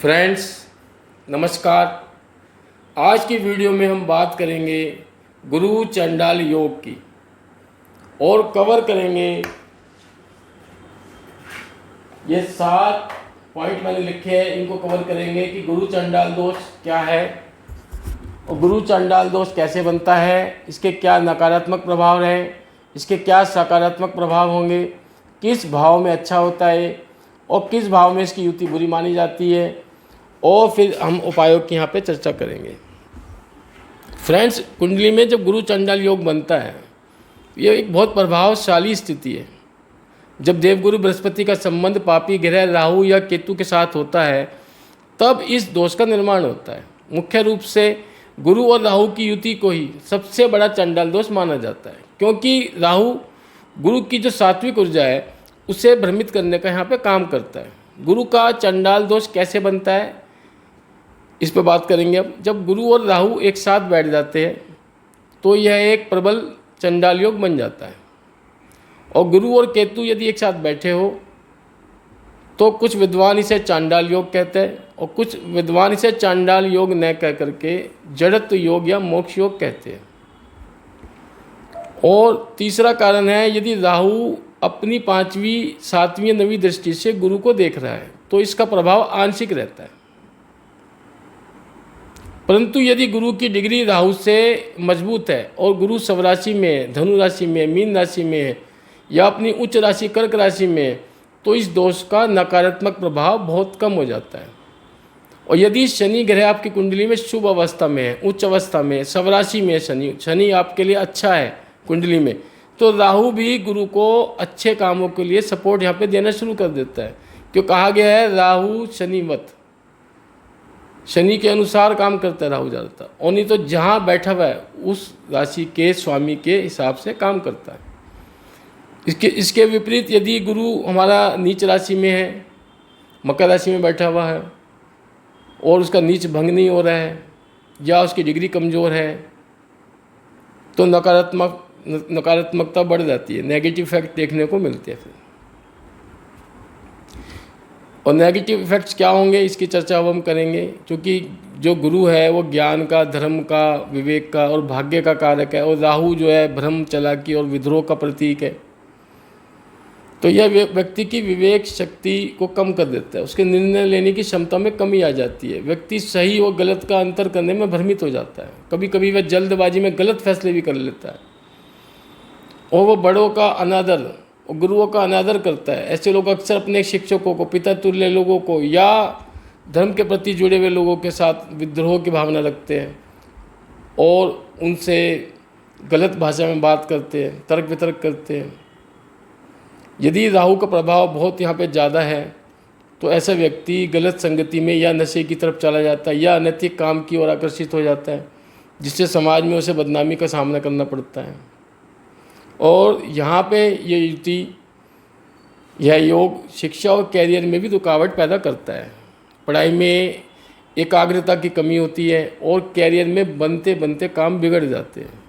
Friends, नमस्कार। आज की वीडियो में हम बात करेंगे गुरु चंडाल योग की और कवर करेंगे ये 7 पॉइंट मैंने लिखे हैं। इनको कवर करेंगे कि गुरु चंडाल दोष क्या है और गुरु चंडाल दोष कैसे बनता है, इसके क्या नकारात्मक प्रभाव हैं, इसके क्या सकारात्मक प्रभाव होंगे, किस भाव में अच्छा होता है और किस भाव में इसकी युति बुरी मानी जाती है, और फिर हम उपायों की यहाँ पे चर्चा करेंगे। फ्रेंड्स, कुंडली में जब गुरु चंडाल योग बनता है, ये एक बहुत प्रभावशाली स्थिति है। जब देवगुरु बृहस्पति का संबंध पापी ग्रह राहु या केतु के साथ होता है, तब इस दोष का निर्माण होता है। मुख्य रूप से गुरु और राहु की युति को ही सबसे बड़ा चंडाल दोष माना जाता है, क्योंकि राहु गुरु की जो सात्विक ऊर्जा है उसे भ्रमित करने का यहाँ पे काम करता है। गुरु का चंडाल दोष कैसे बनता है, इस पर बात करेंगे। अब जब गुरु और राहु एक साथ बैठ जाते हैं तो यह एक प्रबल चंडाल योग बन जाता है। और गुरु और केतु यदि एक साथ बैठे हो तो कुछ विद्वान इसे चांडाल योग कहते हैं और कुछ विद्वान इसे चांडाल योग न कह करके जड़त्व योग या मोक्ष योग कहते हैं। और तीसरा कारण है, यदि राहु अपनी 5वीं 7वीं 9वीं दृष्टि से गुरु को देख रहा है तो इसका प्रभाव आंशिक रहता है। परंतु यदि गुरु की डिग्री राहु से मजबूत है और गुरु स्वराशि में, धनु राशि में, मीन राशि में या अपनी उच्च राशि कर्क राशि में, तो इस दोष का नकारात्मक प्रभाव बहुत कम हो जाता है। और यदि शनि ग्रह आपकी कुंडली में शुभ अवस्था में है, उच्च अवस्था में, स्वराशि में शनि आपके लिए अच्छा है कुंडली में, तो राहु भी गुरु को अच्छे कामों के लिए सपोर्ट यहाँ पे देना शुरू कर देता है। क्यों कहा गया है राहु शनिवत, शनि के अनुसार काम करता है राहु ज़्यादातर, और नहीं तो जहाँ बैठा हुआ है उस राशि के स्वामी के हिसाब से काम करता है। इसके विपरीत यदि गुरु हमारा नीच राशि में है, मकर राशि में बैठा हुआ है और उसका नीच भंग नहीं हो रहा है या उसकी डिग्री कमज़ोर है, तो नकारात्मकता बढ़ जाती है, नेगेटिव इफेक्ट देखने को मिलते हैं। फिर और नेगेटिव इफेक्ट्स क्या होंगे, इसकी चर्चा अब हम करेंगे। क्योंकि जो गुरु है वो ज्ञान का, धर्म का, विवेक का और भाग्य का कारक है, और राहु जो है भ्रम, चालाकी और विद्रोह का प्रतीक है। तो यह व्यक्ति की विवेक शक्ति को कम कर देता है, उसके निर्णय लेने की क्षमता में कमी आ जाती है। व्यक्ति सही और गलत का अंतर करने में भ्रमित हो जाता है। कभी कभी वह जल्दबाजी में गलत फैसले भी कर लेता है और वह बड़ों का अनादर और गुरुओं का अनादर करता है। ऐसे लोग अक्सर अपने शिक्षकों को, पिता तुल्य लोगों को या धर्म के प्रति जुड़े हुए लोगों के साथ विद्रोह की भावना रखते हैं और उनसे गलत भाषा में बात करते हैं, तर्क वितर्क करते हैं। यदि राहु का प्रभाव बहुत यहाँ पे ज़्यादा है तो ऐसा व्यक्ति गलत संगति में या नशे की तरफ चला जाता है या अनैतिक काम की ओर आकर्षित हो जाता है, जिससे समाज में उसे बदनामी का सामना करना पड़ता है। और यहाँ पे ये युति, यह योग शिक्षा और कैरियर में भी रुकावट पैदा करता है। पढ़ाई में एकाग्रता की कमी होती है और कैरियर में बनते बनते काम बिगड़ जाते हैं।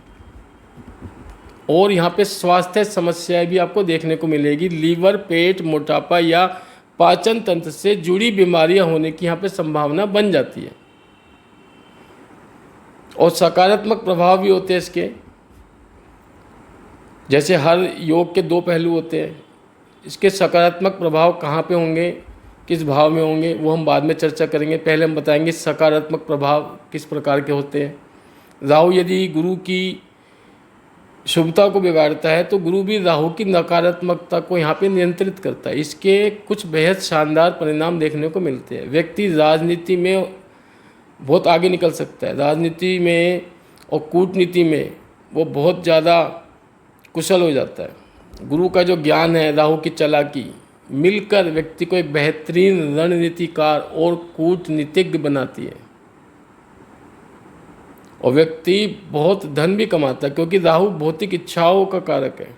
और यहाँ पे स्वास्थ्य समस्याएं भी आपको देखने को मिलेगी। लीवर, पेट, मोटापा या पाचन तंत्र से जुड़ी बीमारियां होने की यहाँ पे संभावना बन जाती है। और सकारात्मक प्रभाव भी होते हैं इसके। जैसे हर योग के 2 पहलू होते हैं, इसके सकारात्मक प्रभाव कहाँ पे होंगे, किस भाव में होंगे, वो हम बाद में चर्चा करेंगे। पहले हम बताएंगे सकारात्मक प्रभाव किस प्रकार के होते हैं। राहु यदि गुरु की शुभता को बिगाड़ता है तो गुरु भी राहु की नकारात्मकता को यहाँ पे नियंत्रित करता है। इसके कुछ बेहद शानदार परिणाम देखने को मिलते हैं। व्यक्ति राजनीति में बहुत आगे निकल सकता है, राजनीति में और कूटनीति में वो बहुत ज़्यादा कुशल हो जाता है। गुरु का जो ज्ञान है, राहु की चालाकी मिलकर व्यक्ति को एक बेहतरीन रणनीतिकार और कूटनीतिज्ञ बनाती है और व्यक्ति बहुत धन भी कमाता है, क्योंकि राहु भौतिक इच्छाओं का कारक है।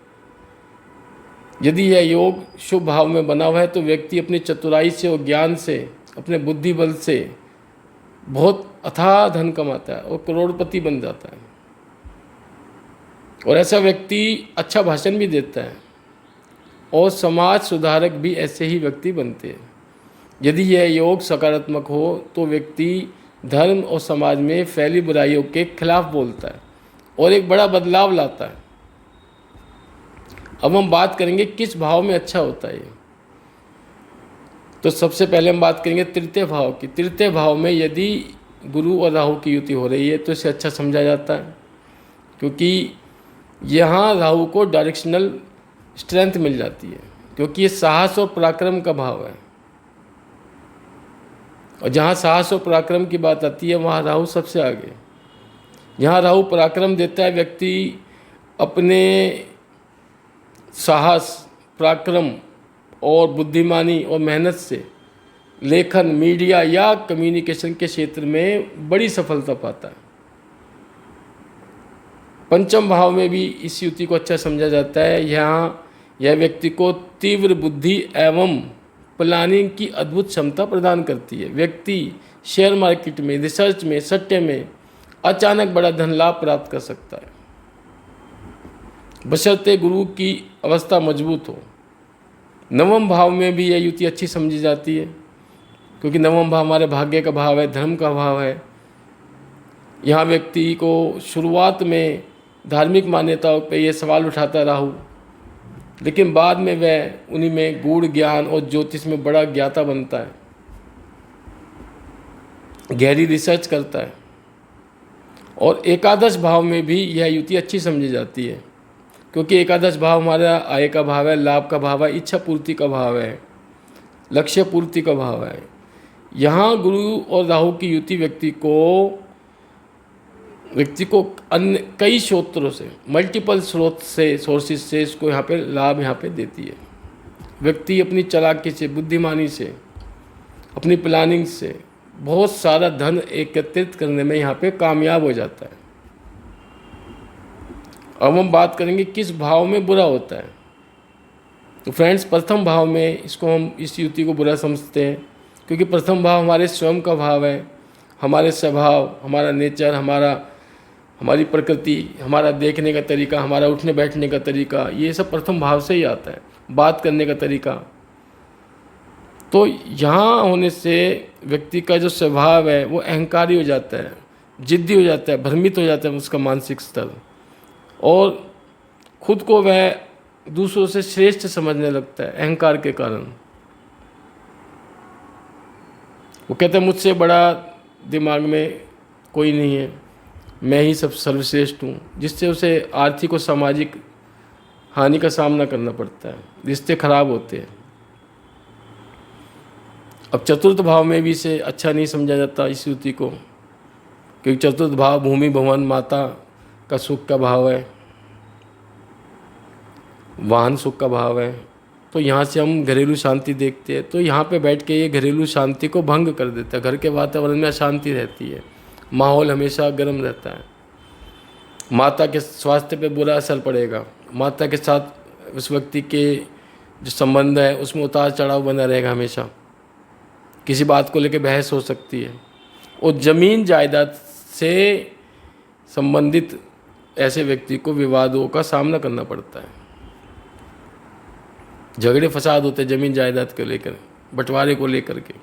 यदि यह योग शुभ भाव में बना हुआ है तो व्यक्ति अपनी चतुराई से और ज्ञान से, अपने बुद्धि बल से बहुत अथाह धन कमाता है और करोड़पति बन जाता है। और ऐसा व्यक्ति अच्छा भाषण भी देता है और समाज सुधारक भी ऐसे ही व्यक्ति बनते हैं। यदि यह योग सकारात्मक हो तो व्यक्ति धर्म और समाज में फैली बुराइयों के खिलाफ बोलता है और एक बड़ा बदलाव लाता है। अब हम बात करेंगे किस भाव में अच्छा होता है ये। तो सबसे पहले हम बात करेंगे तृतीय भाव की। तृतीय भाव में यदि गुरु और राहु की युति हो रही है तो इसे अच्छा समझा जाता है, क्योंकि यहाँ राहु को डायरेक्शनल स्ट्रेंथ मिल जाती है, क्योंकि ये साहस और पराक्रम का भाव है। और जहाँ साहस और पराक्रम की बात आती है वहाँ राहु सबसे आगे। यहाँ राहु पराक्रम देता है, व्यक्ति अपने साहस, पराक्रम और बुद्धिमानी और मेहनत से लेखन, मीडिया या कम्युनिकेशन के क्षेत्र में बड़ी सफलता पाता है। पंचम भाव में भी इस युति को अच्छा समझा जाता है। यहाँ यह व्यक्ति को तीव्र बुद्धि एवं प्लानिंग की अद्भुत क्षमता प्रदान करती है। व्यक्ति शेयर मार्केट में, रिसर्च में, सट्टे में अचानक बड़ा धन लाभ प्राप्त कर सकता है, बशर्ते गुरु की अवस्था मजबूत हो। नवम भाव में भी यह युति अच्छी समझी जाती है, क्योंकि नवम भाव हमारे भाग्य का भाव है, धर्म का भाव है। यहाँ व्यक्ति को शुरुआत में धार्मिक मान्यताओं पे ये सवाल उठाता राहु, लेकिन बाद में वह उन्हीं में गूढ़ ज्ञान और ज्योतिष में बड़ा ज्ञाता बनता है, गहरी रिसर्च करता है। और एकादश भाव में भी यह युति अच्छी समझी जाती है, क्योंकि एकादश भाव हमारा आय का भाव है, लाभ का भाव है, इच्छा पूर्ति का भाव है, लक्ष्य पूर्ति का भाव है। यहाँ गुरु और राहु की युति व्यक्ति को अन्य कई स्रोतों से, मल्टीपल स्रोत से, सोर्सेज से इसको यहाँ पे लाभ यहाँ पे देती है। व्यक्ति अपनी चालाकी से, बुद्धिमानी से, अपनी प्लानिंग से बहुत सारा धन एकत्रित करने में यहाँ पे कामयाब हो जाता है। अब हम बात करेंगे किस भाव में बुरा होता है। तो फ्रेंड्स, प्रथम भाव में इसको हम इस युति को बुरा समझते हैं, क्योंकि प्रथम भाव हमारे स्वयं का भाव है, हमारे स्वभाव, हमारा नेचर, हमारी प्रकृति, हमारा देखने का तरीका, हमारा उठने बैठने का तरीका, ये सब प्रथम भाव से ही आता है, बात करने का तरीका। तो यहाँ होने से व्यक्ति का जो स्वभाव है वो अहंकारी हो जाता है, जिद्दी हो जाता है, भ्रमित हो जाता है उसका मानसिक स्तर, और खुद को वह दूसरों से श्रेष्ठ समझने लगता है अहंकार के कारण। वो कहता है मुझसे बड़ा दिमाग में कोई नहीं है, मैं ही सब सर्वश्रेष्ठ हूँ, जिससे उसे आर्थिक और सामाजिक हानि का सामना करना पड़ता है, रिश्ते खराब होते हैं। अब चतुर्थ भाव में भी इसे अच्छा नहीं समझा जाता इस युति को, क्योंकि चतुर्थ भाव भूमि, भवन, माता का सुख का भाव है, वाहन सुख का भाव है। तो यहाँ से हम घरेलू शांति देखते हैं, तो यहाँ पे बैठ के ये घरेलू शांति को भंग कर देता है। घर के वातावरण में अशांति रहती है, माहौल हमेशा गर्म रहता है, माता के स्वास्थ्य पे बुरा असर पड़ेगा, माता के साथ उस व्यक्ति के जो संबंध है उसमें उतार चढ़ाव बना रहेगा, हमेशा किसी बात को लेकर बहस हो सकती है। और ज़मीन जायदाद से संबंधित ऐसे व्यक्ति को विवादों का सामना करना पड़ता है, झगड़े फसाद होते हैं ज़मीन जायदाद को लेकर, बंटवारे को लेकर के।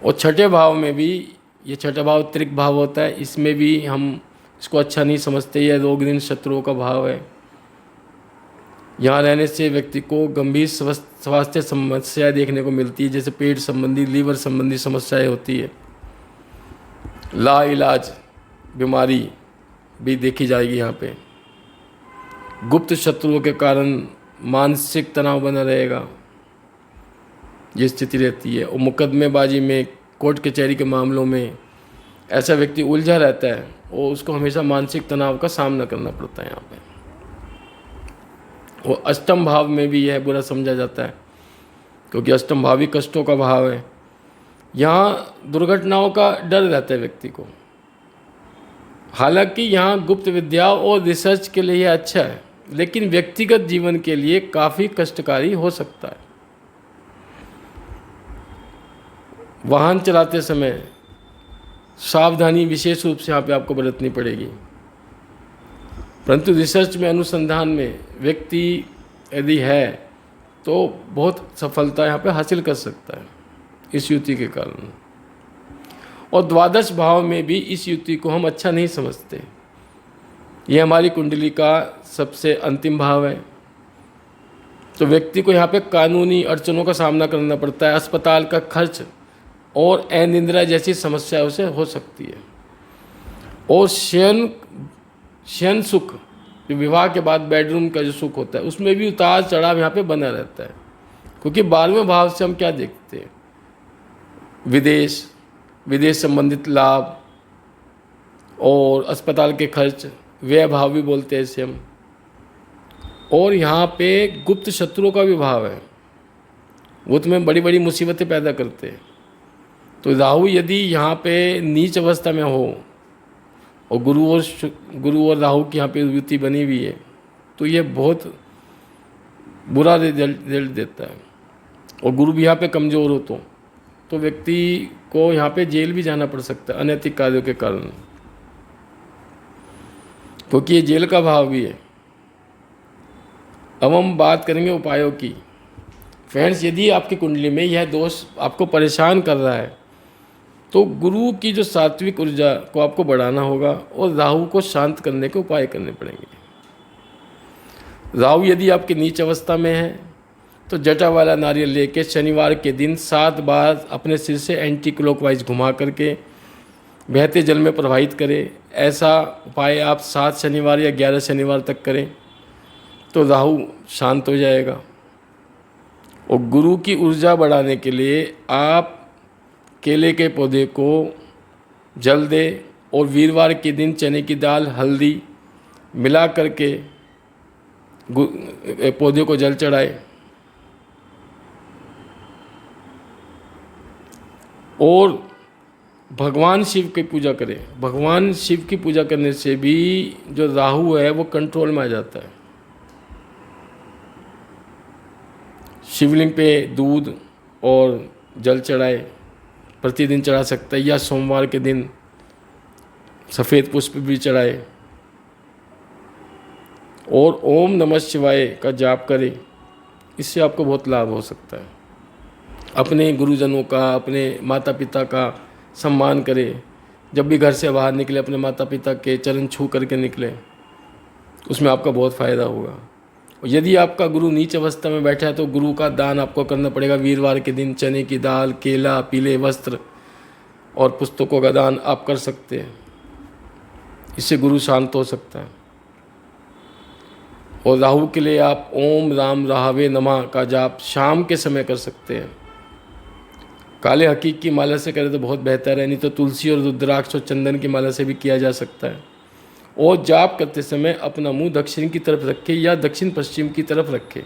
और छठे भाव में भी, ये छठा भाव त्रिक भाव होता है, इसमें भी हम इसको अच्छा नहीं समझते। यह रोग ऋण शत्रुओं का भाव है। यहाँ रहने से व्यक्ति को गंभीर स्वास्थ्य समस्याएं देखने को मिलती है, जैसे पेट संबंधी, लीवर संबंधी समस्याएं होती है, लाइलाज बीमारी भी देखी जाएगी। यहाँ पे गुप्त शत्रुओं के कारण मानसिक तनाव बना रहेगा, ये स्थिति रहती है। और मुकदमेबाजी में, कोर्ट कचहरी के मामलों में ऐसा व्यक्ति उलझा रहता है और उसको हमेशा मानसिक तनाव का सामना करना पड़ता है यहाँ पे। और अष्टम भाव में भी यह बुरा समझा जाता है, क्योंकि अष्टम भाव ही कष्टों का भाव है। यहाँ दुर्घटनाओं का डर रहता है व्यक्ति को। हालांकि यहाँ गुप्त विद्या और रिसर्च के लिए यह अच्छा है, लेकिन व्यक्तिगत जीवन के लिए काफ़ी कष्टकारी हो सकता है। वाहन चलाते समय सावधानी विशेष रूप से यहाँ पे आपको बरतनी पड़ेगी। परंतु रिसर्च में, अनुसंधान में व्यक्ति यदि है तो बहुत सफलता यहाँ पे हासिल कर सकता है इस युति के कारण। और द्वादश भाव में भी इस युति को हम अच्छा नहीं समझते। ये हमारी कुंडली का सबसे अंतिम भाव है। तो व्यक्ति को यहाँ पे कानूनी अड़चनों का सामना करना पड़ता है, अस्पताल का खर्च और अनिद्रा जैसी समस्या उसे हो सकती है। और शयन सुख, जो विवाह के बाद बेडरूम का जो सुख होता है, उसमें भी उतार चढ़ाव यहाँ पे बना रहता है। क्योंकि 12वें भाव से हम क्या देखते हैं, विदेश संबंधित लाभ और अस्पताल के खर्च, व्यय भाव भी बोलते हैं इसे हम। और यहाँ पे गुप्त शत्रुओं का भी भाव है, वो तुम्हें बड़ी बड़ी मुसीबतें पैदा करते हैं। तो राहु यदि यहाँ पे नीच अवस्था में हो और गुरु और राहु की यहाँ पे युति बनी हुई है, तो ये बहुत बुरा रिजल्ट देता है। और गुरु भी यहाँ पे कमज़ोर हो तो व्यक्ति को यहाँ पे जेल भी जाना पड़ सकता है अनैतिक कार्यों के कारण, क्योंकि ये जेल का भाव भी है। अब हम बात करेंगे उपायों की। फ्रेंड्स, यदि आपकी कुंडली में यह दोष आपको परेशान कर रहा है तो गुरु की जो सात्विक ऊर्जा को आपको बढ़ाना होगा और राहु को शांत करने के उपाय करने पड़ेंगे। राहु यदि आपकी नीच अवस्था में है तो जटा वाला नारियल लेके शनिवार के दिन 7 बार अपने सिर से एंटी क्लॉकवाइज घुमा करके बहते जल में प्रवाहित करें। ऐसा उपाय आप 7 शनिवार या 11 शनिवार तक करें तो राहु शांत हो जाएगा। और गुरु की ऊर्जा बढ़ाने के लिए आप केले के पौधे को जल दें और वीरवार के दिन चने की दाल, हल्दी मिला करके पौधे को जल चढ़ाए। और भगवान शिव की पूजा करें। भगवान शिव की पूजा करने से भी जो राहु है वो कंट्रोल में आ जाता है। शिवलिंग पे दूध और जल चढ़ाए, प्रतिदिन चढ़ा सकता है, या सोमवार के दिन सफ़ेद पुष्प भी चढ़ाए। और ओम नमः शिवाय का जाप करें, इससे आपको बहुत लाभ हो सकता है। अपने गुरुजनों का, अपने माता पिता का सम्मान करें। जब भी घर से बाहर निकले अपने माता पिता के चरण छू करके निकले, उसमें आपका बहुत फ़ायदा होगा। यदि आपका गुरु नीच अवस्था में बैठा है तो गुरु का दान आपको करना पड़ेगा। वीरवार के दिन चने की दाल, केला, पीले वस्त्र और पुस्तकों का दान आप कर सकते हैं। इससे गुरु शांत हो सकता है। और राहु के लिए आप ओम राम राहवे नमः का जाप शाम के समय कर सकते हैं। काले हकीक की माला से करें तो बहुत बेहतर है, नहीं तो तुलसी और रुद्राक्ष और चंदन की माला से भी किया जा सकता है। और जाप करते समय अपना मुंह दक्षिण की तरफ रखें या दक्षिण पश्चिम की तरफ रखें।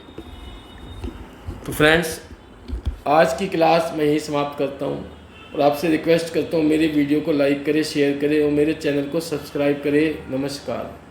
तो फ्रेंड्स, आज की क्लास मैं यही समाप्त करता हूँ और आपसे रिक्वेस्ट करता हूँ मेरे वीडियो को लाइक करें, शेयर करें और मेरे चैनल को सब्सक्राइब करें। नमस्कार।